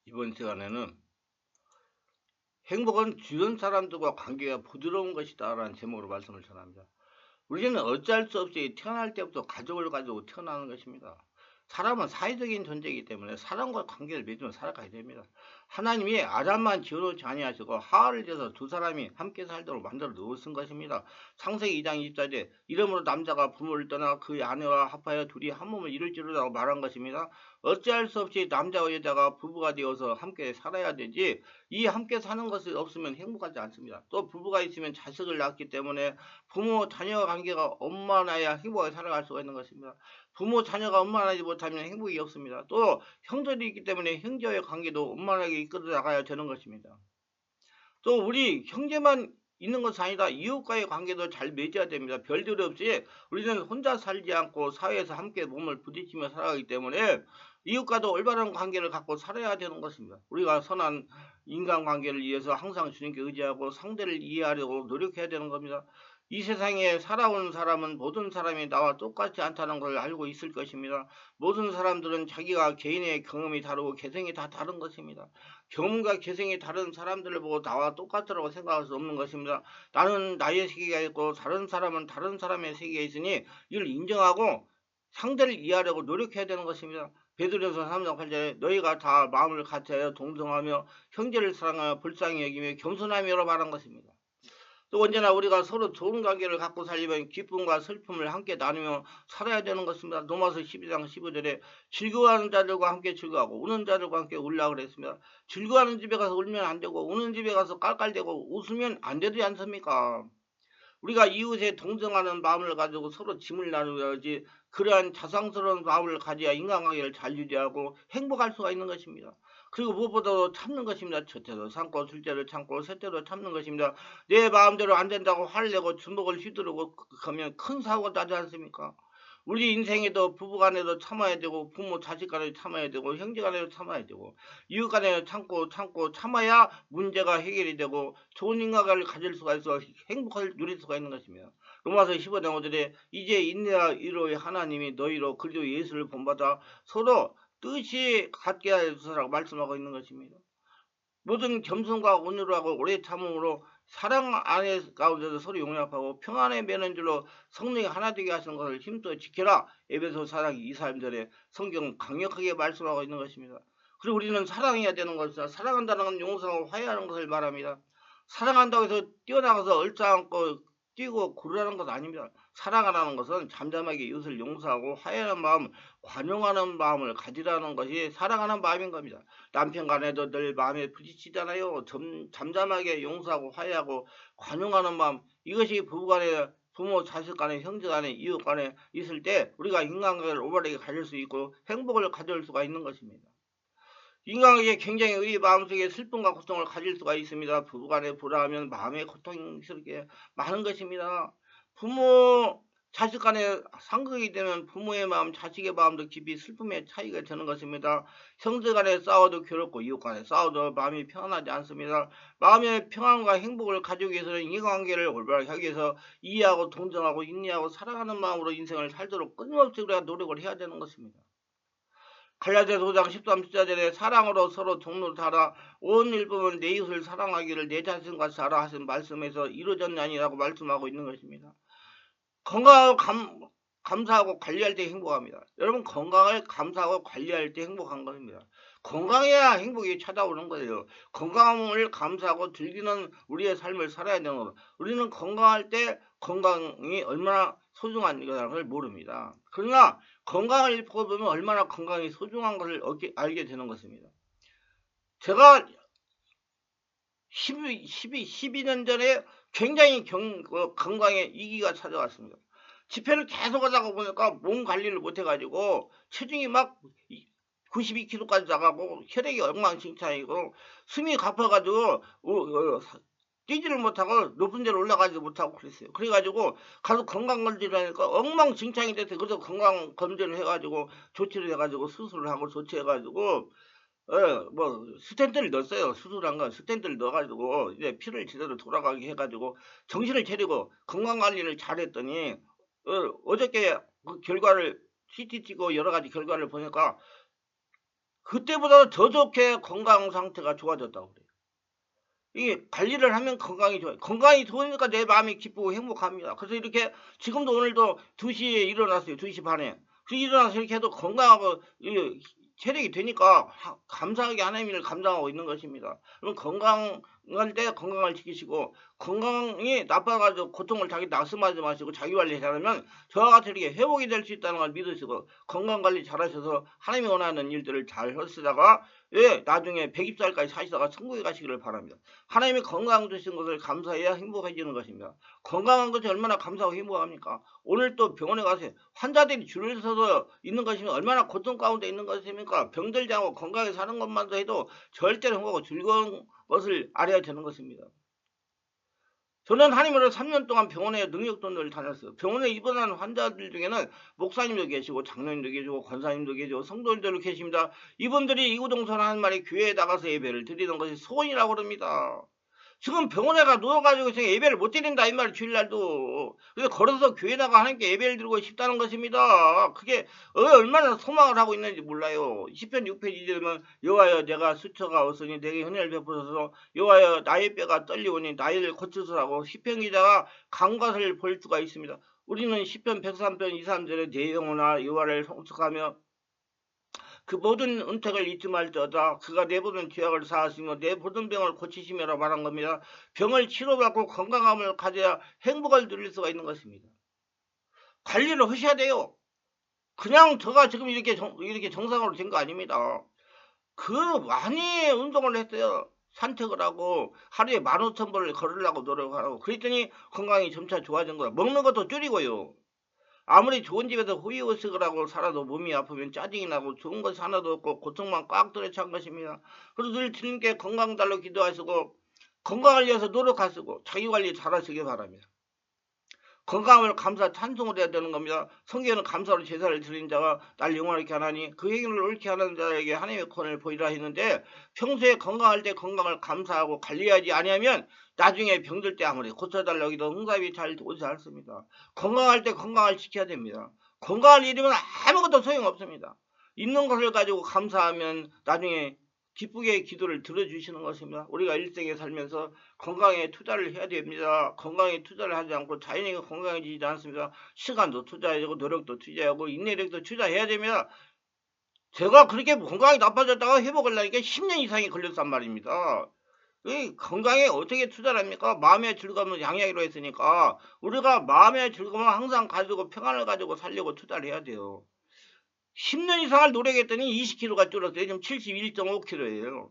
이번 시간에는 행복은 주변 사람들과 관계가 부드러운 것이다 라는 제목으로 말씀을 전합니다. 우리는 어찌할 수 없이 태어날 때부터 가족을 가지고 태어나는 것입니다. 사람은 사회적인 존재이기 때문에 사람과 관계를 맺으며 살아가야 됩니다. 하나님이 아담만 지어놓지 아니하시고 하와를 지어서 두 사람이 함께 살도록 만들어 놓으신 것입니다. 창세기 2장 24절 이러므로 남자가 부모를 떠나 그의 아내와 합하여 둘이 한 몸을 이룰지로라고 말한 것입니다. 어찌할 수 없이 남자와 여자가 부부가 되어서 함께 살아야 되지 이 함께 사는 것이 없으면 행복하지 않습니다. 또 부부가 있으면 자식을 낳기 때문에 부모 자녀 관계가 원만해야 행복하게 살아갈 수가 있는 것입니다. 부모 자녀가 원만하지 못하면 행복이 없습니다. 또 형제들이 있기 때문에 형제와의 관계도 원만하게 이끌어 나가야 되는 것입니다. 또 우리 형제만 있는 것이 아니라 이웃과의 관계도 잘 맺어야 됩니다. 별들 없이 우리는 혼자 살지 않고 사회에서 함께 몸을 부딪히며 살아가기 때문에 이웃과도 올바른 관계를 갖고 살아야 되는 것입니다. 우리가 선한 인간관계를 위해서 항상 주님께 의지하고 상대를 이해하려고 노력해야 되는 겁니다. 이 세상에 살아온 사람은 모든 사람이 나와 똑같지 않다는 걸 알고 있을 것입니다. 모든 사람들은 자기가 개인의 경험이 다르고 개성이 다 다른 것입니다. 경험과 개성이 다른 사람들을 보고 나와 똑같다고 생각할 수 없는 것입니다. 나는 나의 세계가 있고 다른 사람은 다른 사람의 세계가 있으니 이를 인정하고 상대를 이해하려고 노력해야 되는 것입니다. 베드로전서 3장 8절에 너희가 다 마음을 같이하여 동정하며 형제를 사랑하여 불쌍히 여기며 겸손하며로 말한 것입니다. 또 언제나 우리가 서로 좋은 관계를 갖고 살려면 기쁨과 슬픔을 함께 나누며 살아야 되는 것입니다. 로마서 12장 15절에 즐거워하는 자들과 함께 즐거워하고 우는 자들과 함께 울라 그랬습니다. 즐거워하는 집에 가서 울면 안 되고 우는 집에 가서 깔깔대고 웃으면 안 되지 않습니까? 우리가 이웃에 동정하는 마음을 가지고 서로 짐을 나누어야지 그러한 자상스러운 마음을 가져야 인간관계를 잘 유지하고 행복할 수가 있는 것입니다. 그리고 무엇보다도 참는 것입니다. 첫째로 참고 둘째로 참고 셋째로 참는 것입니다. 내 마음대로 안 된다고 화를 내고 주먹을 휘두르고 그러면 큰 사고가 나지 않습니까? 우리 인생에도 부부간에도 참아야 되고 부모 자식간에도 참아야 되고 형제간에도 참아야 되고 이웃간에도 참고 참아야 문제가 해결이 되고 좋은 인간관계를 가질 수가 있어 행복을 누릴 수가 있는 것입니다. 로마서 15장 5절에 이제 인내와 위로의 하나님이 너희로 그리스도 예수를 본받아 서로 뜻이 같게 하소서라고 말씀하고 있는 것입니다. 모든 겸손과 온유하고 오래 참음으로 사랑 안에 가운데서 서로 용납하고 평안에 매는 줄로 성령이 하나 되게 하시는 것을 힘써 지켜라. 에베소 4장 23절에 성경은 강력하게 말씀하고 있는 것입니다. 그리고 우리는 사랑해야 되는 것이다. 사랑한다는 건 용서하고 화해하는 것을 말합니다. 사랑한다고 해서 뛰어나가서 얼싸안고 뛰고 구르라는 것 아닙니다. 사랑하라는 것은 잠잠하게 이웃을 용서하고 화해하는 마음, 관용하는 마음을 가지라는 것이 사랑하는 마음인 겁니다. 남편 간에도 늘 마음에 부딪히잖아요. 잠잠하게 용서하고 화해하고 관용하는 마음, 이것이 부부간에 부모, 자식 간에, 형제 간에, 이웃 간에 있을 때 우리가 인간관계를 올바르게 가질 수 있고 행복을 가져올 수가 있는 것입니다. 인간에게 굉장히 우리 마음속에 슬픔과 고통을 가질 수가 있습니다. 부부간에 불화하면 마음의 고통스럽게 많은 것입니다. 부모, 자식 간에 상극이 되면 부모의 마음, 자식의 마음도 깊이 슬픔의 차이가 되는 것입니다. 형제 간에 싸워도 괴롭고 이웃 간에 싸워도 마음이 평안하지 않습니다. 마음의 평안과 행복을 가지기 위해서는 인간관계를 올바르게 하기 위해서 이해하고 동정하고 인내하고 사랑하는 마음으로 인생을 살도록 끊임없이 우리가 노력을 해야 되는 것입니다. 갈라디아서 5장 13, 14절에 사랑으로 서로 동로하라 온 일부분 내 이웃을 사랑하기를 내 자신과 하라 하신 말씀에서 이루어졌냐니라고 말씀하고 있는 것입니다. 건강을 감사하고 관리할 때 행복합니다. 여러분 건강을 감사하고 관리할 때 행복한 것입니다. 건강해야 행복이 찾아오는 거예요. 건강을 감사하고 즐기는 우리의 삶을 살아야 되는 거예요. 우리는 건강할 때 건강이 얼마나 소중한 것을 모릅니다. 그러나 건강을 잃고 보면 얼마나 건강이 소중한 것을 알게 되는 것입니다. 제가 12년 전에 굉장히 건강에 위기가 찾아왔습니다. 집회를 계속 하다가 보니까 몸 관리를 못해가지고 체중이 막 92kg까지 나가고 혈액이 엉망진창이고 숨이 가빠가지고 뛰지를 못하고 높은 데로 올라가지도 못하고 그랬어요. 그래가지고 가서 건강검진을 하니까 엉망진창이 돼서 그래서 건강검진을 해가지고 조치를 해가지고 수술을 하고 조치해가지고 뭐 스텐트를 넣었어요. 수술한 건 스텐트를 넣어가지고 이제 피를 제대로 돌아가게 해가지고 정신을 차리고 건강관리를 잘했더니 어저께 그 결과를 CT 찍고 여러 가지 결과를 보니까 그때보다 더 좋게 건강 상태가 좋아졌다고 그래요. 이게 관리를 하면 건강이 좋아요. 건강이 좋으니까 내 마음이 기쁘고 행복합니다. 그래서 이렇게 지금도 오늘도 2시에 일어났어요. 2시 반에. 그 일어나서 이렇게 해도 건강하고 체력이 되니까 감사하게 하나님을 감당하고 있는 것입니다. 그럼 건강할 때 건강을 지키시고, 건강이 나빠가지고 고통을 자기 낙심하지 마시고 자기 관리 잘하면 저와 같이 이렇게 회복이 될 수 있다는 걸 믿으시고 건강 관리 잘하셔서 하나님이 원하는 일들을 잘 하시다가 나중에 120살까지 사시다가 천국에 가시기를 바랍니다. 하나님이 건강 주신 것을 감사해야 행복해지는 것입니다. 건강한 것이 얼마나 감사하고 행복합니까? 오늘 또 병원에 가서 환자들이 줄을 서서 있는 것이면 얼마나 고통 가운데 있는 것입니까? 병들지 않고 건강하게 사는 것만도 해도 절대로 행복하고 즐거운 것을 알아야 되는 것입니다. 저는 하나님으로 3년 동안 병원에 능력돈을 다녔어요. 병원에 입원한 환자들 중에는 목사님도 계시고 장로님도 계시고 권사님도 계시고 성도님도 계십니다. 이분들이 이구동성 하는 말이 교회에 나가서 예배를 드리는 것이 소원이라고 그럽니다. 지금 병원에 가 누워가지고 예배를 못 드린다 이 말이 주일날도. 그래서 걸어서 교회 나가 하나님께 예배를 드리고 싶다는 것입니다. 그게 얼마나 소망을 하고 있는지 몰라요. 10편 6페이지 되면 여호와여 내가 수처가 없으니 내게 은혜를 베푸소서, 여호와여 나의 뼈가 떨리오니 나이를 고치소서라고 시편 기자가 간과를 볼 수가 있습니다. 우리는 시편 103편 2, 3절에 내 영혼아 여호와를 송축하며 그 모든 은택을 잊지 말지어다. 그가 내 모든 죄악을 사하시며 내 모든 병을 고치시며라 말한 겁니다. 병을 치료받고 건강함을 가져야 행복을 누릴 수가 있는 것입니다. 관리를 하셔야 돼요. 그냥 저가 지금 이렇게 정상으로 된 거 아닙니다. 많이 운동을 했어요. 산책을 하고 하루에 15,000보를 걸으려고 노력하고 그랬더니 건강이 점차 좋아진 거예요. 먹는 것도 줄이고요. 아무리 좋은 집에서 호의호식을 하고 살아도 몸이 아프면 짜증이 나고 좋은 것이 하나도 없고 고통만 꽉 들어찬 것입니다. 그래서 늘 주님께 건강달로 기도하시고 건강을 위해서 노력하시고 자기관리 잘하시기 바랍니다. 건강을 감사 찬송을 해야 되는 겁니다. 성경에는 감사로 제사를 드린 자가 날 영원하게 하나니 그 행위를 옳게 하는 자에게 하나님의 권을 보이라 했는데, 평소에 건강할 때 건강을 감사하고 관리하지 아니하면 나중에 병들 때 아무리 고쳐달라고 해도 응답이 잘 오지 않습니다. 건강할 때 건강을 지켜야 됩니다. 건강을 잃으면 아무것도 소용없습니다. 있는 것을 가지고 감사하면 나중에 기쁘게 기도를 들어주시는 것입니다. 우리가 일생에 살면서 건강에 투자를 해야 됩니다. 건강에 투자를 하지 않고 자연히 건강해지지 않습니다. 시간도 투자해야 되고 노력도 투자하고 인내력도 투자해야 됩니다. 제가 그렇게 건강이 나빠졌다가 회복을 하니까 10년 이상이 걸렸단 말입니다. 건강에 어떻게 투자를 합니까? 마음의 즐거움을 양양이로 했으니까 우리가 마음의 즐거움을 항상 가지고 평안을 가지고 살려고 투자를 해야 돼요. 10년 이상을 노력했더니 20kg가 줄었어요. 지금 71.5kg예요.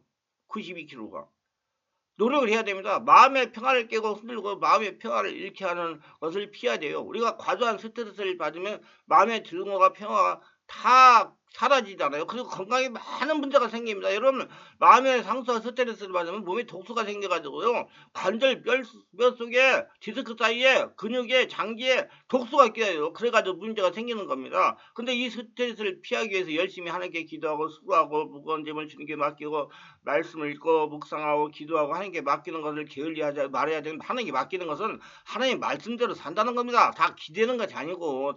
92kg가. 노력을 해야 됩니다. 마음의 평화를 깨고 흔들고 마음의 평화를 잃게 하는 것을 피해야 돼요. 우리가 과도한 스트레스를 받으면 마음의 즐거움과 평화가 다 사라지잖아요. 그리고 건강에 많은 문제가 생깁니다. 여러분, 마음의 상처와 스트레스를 받으면 몸에 독소가 생겨가지고요, 관절 뼈 속에 디스크 사이에 근육에 장기에 독소가 끼어요. 그래가지고 문제가 생기는 겁니다. 근데 이 스트레스를 피하기 위해서 열심히 하나님께 기도하고 수고하고 무거운 짐을 주님께 맡기고 말씀을 읽고 묵상하고 기도하고 하나님께 맡기는 것을 게을리하지 말아야 되는, 하나님께 맡기는 것은 하나님 말씀대로 산다는 겁니다. 다 기대는 것이 아니고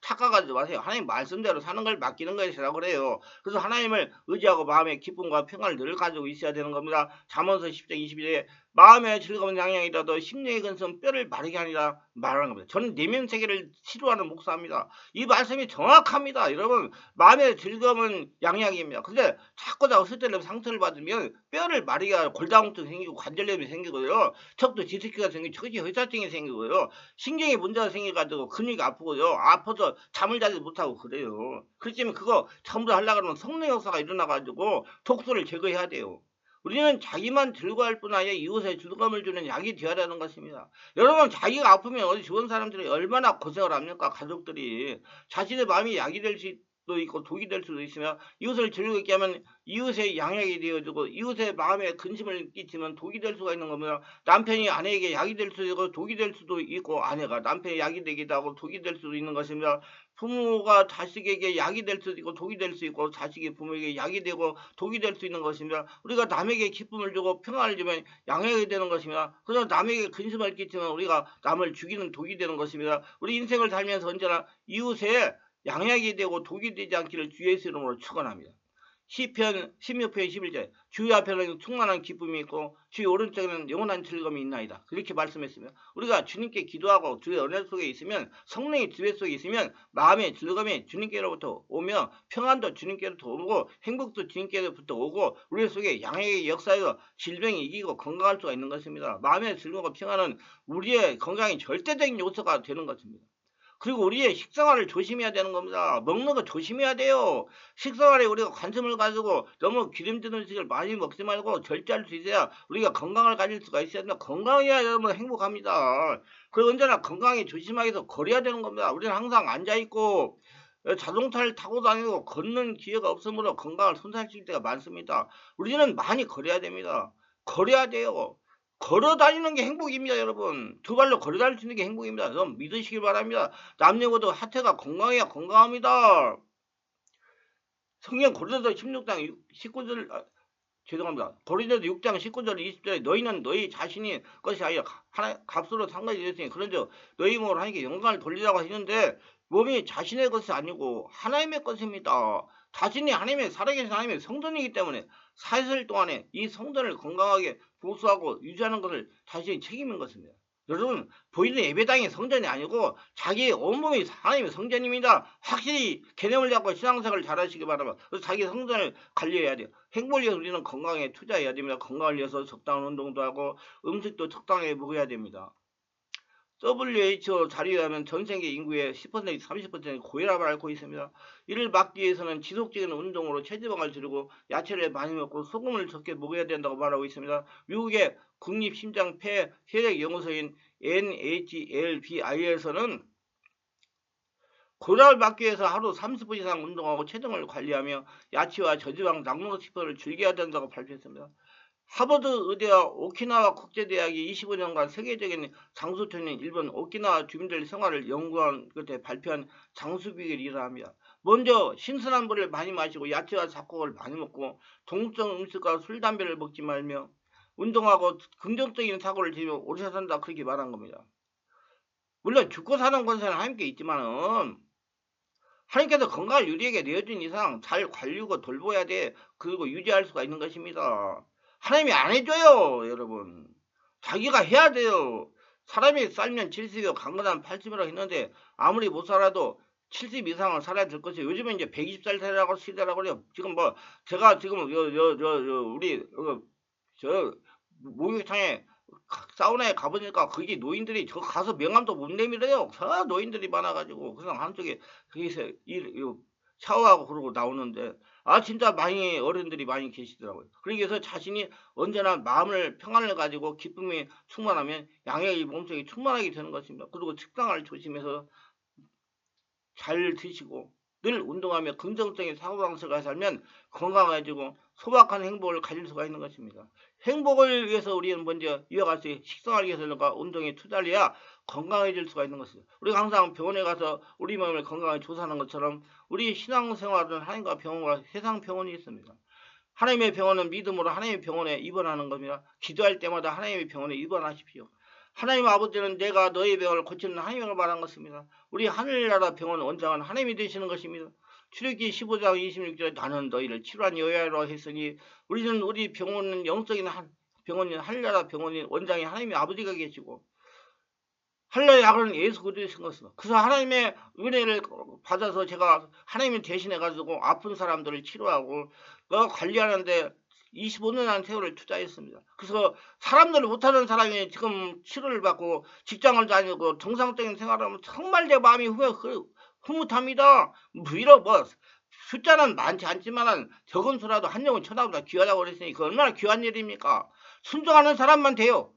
착각하지 마세요. 하나님 말씀대로 사는 걸 맡기는 것이라고 그래요. 그래서 하나님을 의지하고 마음의 기쁨과 평안을 늘 가지고 있어야 되는 겁니다. 잠언서 10장 21절에 마음의 즐거운 양양이라도 심령의 근성 뼈를 마르게 하니라 말하는 겁니다. 저는 내면 세계를 치료하는 목사입니다. 이 말씀이 정확합니다. 여러분, 마음의 즐거움은 양양입니다. 근데 자꾸 스트레스 상처를 받으면 뼈를 마르게 하고 골다공증이 생기고 관절염이 생기고요, 척도 디스크가 생기고 척이 회사증이 생기고요, 신경에 문제가 생겨가지고 근육이 아프고요, 아파서 잠을 자지 못하고 그래요. 그렇지만 그거 전부 하려고 그러면 성령 역사가 일어나가지고 독소를 제거해야 돼요. 우리는 자기만 즐거워할 뿐 아니라 이웃에 즐거움을 주는 약이 되어야 하는 것입니다. 여러분, 자기가 아프면 어디 좋은 사람들이 얼마나 고생을 합니까? 가족들이. 자신의 마음이 약이 될 수도 있고 독이 될 수도 있으며, 이웃을 즐겁게 하면 이웃의 양약이 되어지고 이웃의 마음에 근심을 끼치면 독이 될 수가 있는 겁니다. 남편이 아내에게 약이 될 수도 있고 독이 될 수도 있고, 아내가 남편에 약이 되기도 하고 독이 될 수도 있는 것입니다. 부모가 자식에게 약이 될 수도 있고 독이 될 수 있고, 자식이 부모에게 약이 되고 독이 될 수 있는 것입니다. 우리가 남에게 기쁨을 주고 평안을 주면 양약이 되는 것입니다. 그래서 남에게 근심을 끼치면 우리가 남을 죽이는 독이 되는 것입니다. 우리 인생을 살면서 언제나 이웃에 양약이 되고 독이 되지 않기를 주의 이름으로 축원합니다. 시편 16편 11절 주의 앞에는 충만한 기쁨이 있고 주의 오른쪽에는 영원한 즐거움이 있나이다. 그렇게 말씀했으며 우리가 주님께 기도하고 주의 은혜 속에 있으면 성령의 지배 속에 있으면 마음의 즐거움이 주님께로부터 오며 평안도 주님께로부터 오고 행복도 주님께로부터 오고 우리 속에 양액의 역사에서 질병이 이기고 건강할 수가 있는 것입니다. 마음의 즐거움과 평안은 우리의 건강의 절대적인 요소가 되는 것입니다. 그리고 우리의 식생활을 조심해야 되는 겁니다. 먹는 거 조심해야 돼요. 식생활에 우리가 관심을 가지고 너무 기름진 음식을 많이 먹지 말고 절제할 수 있어야 우리가 건강을 가질 수가 있어야 됩니다. 건강해야 여러분 행복합니다. 그리고 언제나 건강에 조심하기 위해서 거려야 되는 겁니다. 우리는 항상 앉아있고 자동차를 타고 다니고 걷는 기회가 없으므로 건강을 손상시킬 때가 많습니다. 우리는 많이 거려야 됩니다. 거려야 돼요. 걸어 다니는 게 행복입니다, 여러분. 두 발로 걸어 다닐 수 있는 게 행복입니다. 좀 믿으시길 바랍니다. 남녀고도 하태가 건강해야 건강합니다. 성경 고린도서 16장 19절 죄송합니다. 고린도서 6장 19절 20절에 너희는 너희 자신이 것이 아니라 하나 값으로 상관이 되었으니 그런즉 너희 몸을 하나님께 영광을 돌리라고 했는데 몸이 자신의 것이 아니고 하나님의 것입니다. 자신이 하나님의 살아계신 하나님의 성전이기 때문에 사흘 동안에 이 성전을 건강하게 보수하고 유지하는 것을 자신이 책임인 것입니다. 여러분 보이는 예배당이 성전이 아니고 자기의 온몸이 하나님의 성전입니다. 확실히 개념을 잡고 신앙생활을 잘하시기 바랍니다. 그래서 자기 성전을 관리해야 돼요. 행복을 위해서 우리는 건강에 투자해야 됩니다. 건강을 위해서 적당한 운동도 하고 음식도 적당하게 먹어야 됩니다. WHO 자료에 의하면 전 세계 인구의 10% 30%는 고혈압을 앓고 있습니다. 이를 막기 위해서는 지속적인 운동으로 체지방을 줄이고 야채를 많이 먹고 소금을 적게 먹어야 된다고 말하고 있습니다. 미국의 국립심장폐 혈액연구소인 NHLBI에서는 고혈압을 막기 위해서 하루 30분 이상 운동하고 체중을 관리하며 야채와 저지방 낙농식품을 즐겨야 된다고 발표했습니다. 하버드 의대와 오키나와 국제대학이 25년간 세계적인 장수촌인 일본 오키나와 주민들 생활을 연구한 끝에 발표한 장수비결이 이러합니다. 먼저 신선한 물을 많이 마시고 야채와 잡곡을 많이 먹고 동성 음식과 술, 담배를 먹지 말며 운동하고 긍정적인 사고를 지니며 오래 산다 그렇게 말한 겁니다. 물론 죽고 사는 권세는 하나님께 있지만은 하나님께서 건강을 우리에게 내어준 이상 잘 관리하고 돌보아야 돼. 그리고 유지할 수가 있는 것입니다. 하나님이 안 해줘요, 여러분. 자기가 해야 돼요. 사람이 살면 70이고 강건한 80이라고 했는데 아무리 못 살아도 70 이상은 살아야 될 것이 요즘에 이제 120살 살라고 시대라고 그래요. 지금 뭐 제가 지금 우리 저 목욕탕에 사우나에 가보니까 거기 노인들이 저 가서 명함도 못 내밀어요. 저 노인들이 많아가지고 그냥 한쪽에 거기서 샤워하고 그러고 나오는데 진짜 많이 어른들이 많이 계시더라고요. 그래서 자신이 언제나 마음을 평안을 가지고 기쁨이 충만하면 양의 몸속이 충만하게 되는 것입니다. 그리고 식상을 조심해서 잘 드시고 늘 운동하며 긍정적인 사고방식을 살면 건강해지고 소박한 행복을 가질 수가 있는 것입니다. 행복을 위해서 우리는 먼저 이어갈 수 있는 식생활 위해서는가 운동에 투자를 해야 건강해질 수가 있는 것입니다. 우리가 항상 병원에 가서 우리 몸을 건강하게 조사하는 것처럼 우리 신앙생활은 하나님과 병원과 세상 병원이 있습니다. 하나님의 병원은 믿음으로 하나님의 병원에 입원하는 겁니다. 기도할 때마다 하나님의 병원에 입원하십시오. 하나님 아버지는 내가 너의 병을 고치는 하나님을 말한 것입니다. 우리 하늘나라 병원 원장은 하나님이 되시는 것입니다. 출애굽기 15장 26절에 나는 너희를 치료한 여호와라 했으니 우리는 우리 병원은 영적인 병원인 하늘나라 병원인 원장이 하나님의 아버지가 계시고 하늘나라의 약은 예수 그리스도신 것입니다. 그래서 하나님의 은혜를 받아서 제가 하나님을 대신해가지고 아픈 사람들을 치료하고 관리하는데 25년이라는 세월을 투자했습니다. 그래서 사람들을 못하는 사람이 지금 치료를 받고 직장을 다니고 정상적인 생활을 하면 정말 내 마음이 흐뭇합니다. 뭐 숫자는 많지 않지만 적은 수라도 한 영혼 쳐다보다 귀하다고 그랬으니 그 얼마나 귀한 일입니까? 순종하는 사람만 돼요.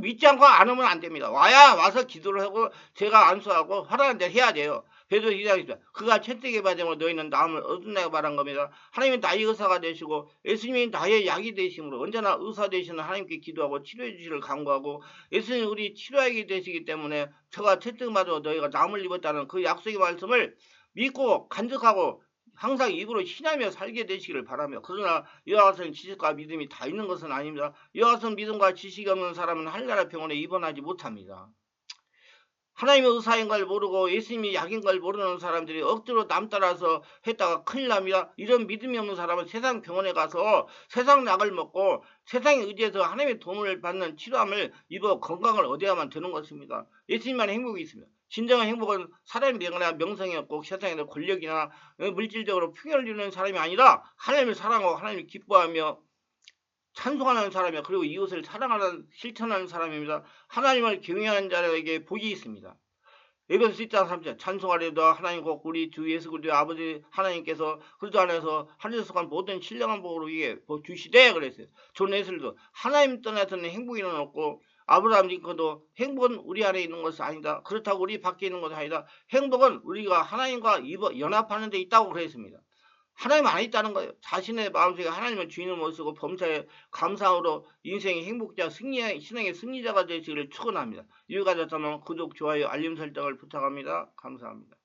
믿지 않고 안 오면 안 됩니다. 와서 기도를 하고 제가 안수하고 하라는 대로 해야 돼요. 베드로 2장입니다. 그가 채찍에 맞으면 너희는 나음을 얻은다고 말한 겁니다. 하나님은 나의 의사가 되시고 예수님이 나의 약이 되심으로 언제나 의사 되시는 하나님께 기도하고 치료해 주시를 간구하고 예수님 우리 치료하게 되시기 때문에 저가 채찍 맞아 너희가 나음을 입었다는 그 약속의 말씀을 믿고 간직하고 항상 입으로 신하며 살게 되시기를 바라며 그러나 이와 같은 지식과 믿음이 다 있는 것은 아닙니다. 이와 같은 믿음과 지식이 없는 사람은 하늘나라 병원에 입원하지 못합니다. 하나님의 의사인 걸 모르고 예수님이 약인 걸 모르는 사람들이 억지로 남 따라서 했다가 큰일 납니다. 이런 믿음이 없는 사람은 세상 병원에 가서 세상 약을 먹고 세상에 의지해서 하나님의 도움을 받는 치료함을 입어 건강을 얻어야만 되는 것입니다. 예수님만 행복이 있습니다. 진정한 행복은 사람의 명예나 명성이 없고 세상에 권력이나 물질적으로 풍요를 이루는 사람이 아니라 하나님을 사랑하고 하나님을 기뻐하며 찬송하는 사람이야. 그리고 이웃을 사랑하는 실천하는 사람입니다. 하나님을 경외하는 자에게 복이 있습니다. 에베소 1장 3절 찬송하려다 하나님 곧 우리 주 예수 그리스도의 아버지 하나님께서 그리스도 안에서 하늘에 속한 모든 신령한 복으로 위해 복 주시되 그랬어요. 존 웨슬리도 하나님 떠나서는 행복이 없고 아브라함 링컨도 행복은 우리 안에 있는 것이 아니다. 그렇다고 우리 밖에 있는 것이 아니다. 행복은 우리가 하나님과 연합하는 데 있다고 그랬습니다. 하나님 안에 있다는 거예요. 자신의 마음속에 하나님을 주인을 모시고 범사에 감사함으로 인생의 행복자, 신앙의 승리자가 되시기를 축원합니다. 이유가 됐다면 구독, 좋아요, 알림 설정을 부탁합니다. 감사합니다.